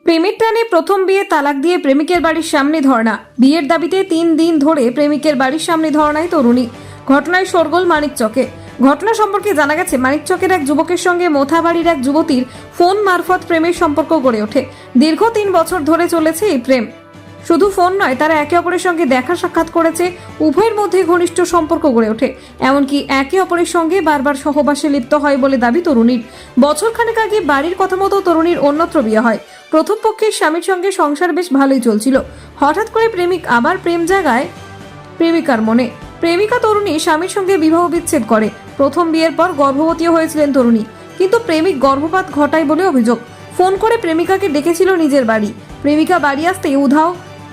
প্রেমের টানে প্রথম বিয়ে তালাক দিয়ে প্রেমিকের বাড়ির সামনে ধর্ণা। বিয়ের দাবিতে 3 দিন ধরে প্রেমিকের বাড়ির সামনে ধর্ণায় তরুণী। ঘটনায় শোরগোল মানিকচকে। ঘটনা সম্পর্কে জানা গেছে, মানিকচকের এক যুবকের সঙ্গে মোথাবাড়ির এক যুবতীর ফোন মারফত প্রেমের সম্পর্ক গড়ে ওঠে। দীর্ঘ 3 বছর ধরে চলেছে এই প্রেম। শুধু ফোন নয়, তারা একে অপরের সঙ্গে দেখা সাক্ষাৎ করেছে। উভয়ের মধ্যে ঘনিষ্ঠ সম্পর্ক গড়ে ওঠে, এমনকি একে অপরের সঙ্গে বারবার সহবাসে লিপ্ত হয় বলে দাবি তরুণীর। বছরখানেক আগে বাড়ির কথা মতো তরুণীর অন্যত্র বিয়ে হয়। প্রথম পক্ষের স্বামীর সঙ্গে সংসার বেশ ভালোই চলছিল। হঠাৎ করে প্রেমিক আবার প্রেম জাগায় প্রেমিকার মনে। প্রেমিকা তরুণী স্বামীর সঙ্গে বিবাহ বিচ্ছেদ করে। প্রথম বিয়ের পর গর্ভবতীও হয়েছিলেন তরুণী, কিন্তু প্রেমিক গর্ভপাত ঘটায় বলে অভিযোগ। ফোন করে প্রেমিকাকে ডেকেছিল নিজের বাড়ি। প্রেমিকা বাড়ি আসতেই উধাও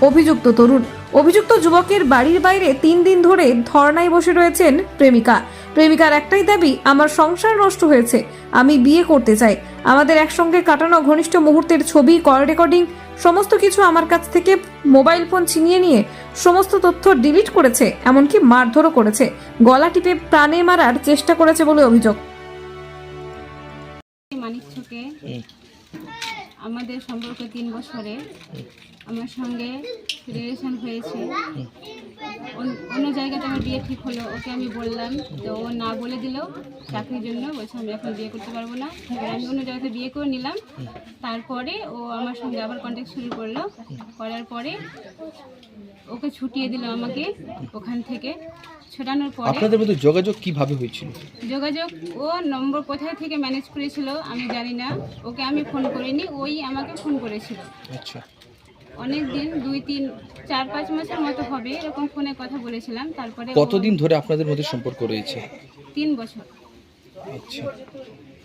অভিযুক্ত তরুণ। অভিযুক্ত যুবকের বাড়ির বাইরে 3 দিন ধরে ধর্নায় বসে রয়েছেন প্রেমিকা। প্রেমিকার একটাই দাবি, আমার সংসার নষ্ট হয়েছে, আমি বিয়ে করতে চাই। আমাদের একসঙ্গে কাটানো ঘনিষ্ঠ মুহূর্তের ছবি, কল রেকর্ডিং সমস্ত কিছু আমার কাছ থেকে মোবাইল ফোন ছিনিয়ে নিয়ে সমস্ত তথ্য ডিলিট করেছে, এমনকি মারধরও করেছে। গলা টিপে প্রাণে মারার চেষ্টা করেছে বলে অভিযোগ। মানিকচকে আমাদের সম্পর্ক 3 বছরে আমার সঙ্গে রিলেশন হয়েছে। অন্য জায়গাতে আমার বিয়ে ঠিক হলো, ওকে আমি বললাম, তো ও না বলে দিল চাকরির জন্য। বলছে আমি এখন বিয়ে করতে পারবো না। এবার আমি অন্য জায়গাতে বিয়ে করে নিলাম। তারপরে ও আমার সঙ্গে আবার কন্ট্যাক্ট শুরু করলো। করার পরে ওকে ছুটিয়ে দিল আমাকে ওখান থেকে। ছোটানোর পরে আপনাদের মধ্যে যোগাযোগ কিভাবে হয়েছিল? যোগাযোগ ও নম্বর কোথায় থেকে ম্যানেজ করেছিল আমি জানি না। ওকে আমি ফোন করিনি, ওই আমাকে ফোন করেছিল। আচ্ছা, অনেক দিন, 2, 3, 4, 5 মাসের মতো হবে এরকম ফোনে কথা বলেছিলাম। তারপরে কতদিন ধরে আপনাদের মধ্যে সম্পর্ক রয়েছে? 3 বছর। আচ্ছা,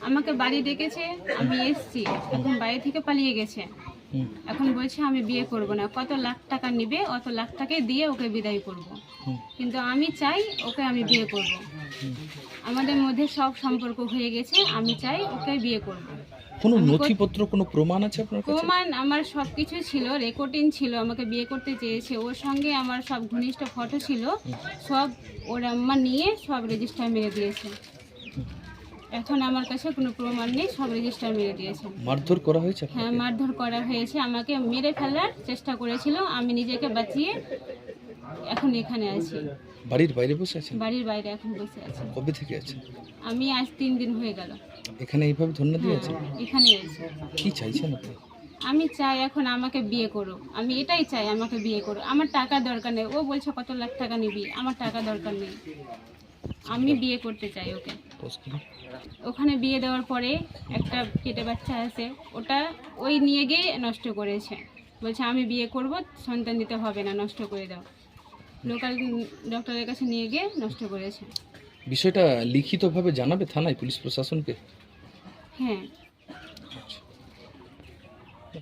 আমাকে বাড়ি ডেকেছে, আমি এসেছি। এখন বাড়ি থেকে পালিয়ে গেছে। এখন বলছে আমি বিয়ে করব না। কত লাখ টাকা নেবে, অত লাখ টাকা দিয়ে ওকে বিদায় করব। কিন্তু আমি চাই ওকে আমি বিয়ে করব। আমাদের মধ্যে সব সম্পর্ক হয়ে গেছে, আমি চাই ওকে বিয়ে করব। কোনো নথিপত্র, কোনো প্রমাণ আছে আপনার কাছে? প্রমাণ আমার সব কিছু ছিল, রেকর্ডিং ছিল। আমাকে বিয়ে করতে চেয়েছে, ওর সঙ্গে আমার সব ঘনিষ্ঠ ফটো ছিল, সব ওর আম্মা নিয়ে সব রেজিস্টার মেরে দিয়েছে। এখন আমার কাছে কোনো প্রমাণ নেই, সব রেজিস্টার মেরে দিয়েছে। মারধর করা হয়েছে? হ্যাঁ, মারধর করা হয়েছে। আমাকে মেরে ফেলার চেষ্টা করেছিল, আমি নিজেকে বাঁচিয়ে এখন এখানে আছি। বাড়ির বাইরে বসে আছেন? বাড়ির বাইরে এখন বসে আছি। কবে থেকে আছেন? আমি আজ 3 দিন হয়ে গেল এখানে এইভাবে ধন্য দিয়ে আছেন? এখানে আছি। কি চাইছেন আপনি? আমি চাই এখন আমাকে বিয়ে করো, আমি এটাই চাই, আমাকে বিয়ে করো। আমার টাকা দরকার নেই। ও বলছে কত লাখ টাকা নিবি, আমার টাকা দরকার নেই, আমি বিয়ে করতে চাই ওকে। ওখানে বিয়ে দেওয়ার পরে একটা পেটে বাচ্চা আছে, ওটা ওই নিয়ে গিয়ে নষ্ট করেছে। বলছে আমি বিয়ে করব, সন্তান দিতে হবে না, নষ্ট করে দাও। লোকাল ডক্টরের কাছে নিয়ে গিয়ে নষ্ট করেছে। বিষয়টা লিখিতভাবে জানাবে থানায়, পুলিশ প্রশাসনকে? হ্যাঁ। আচ্ছা।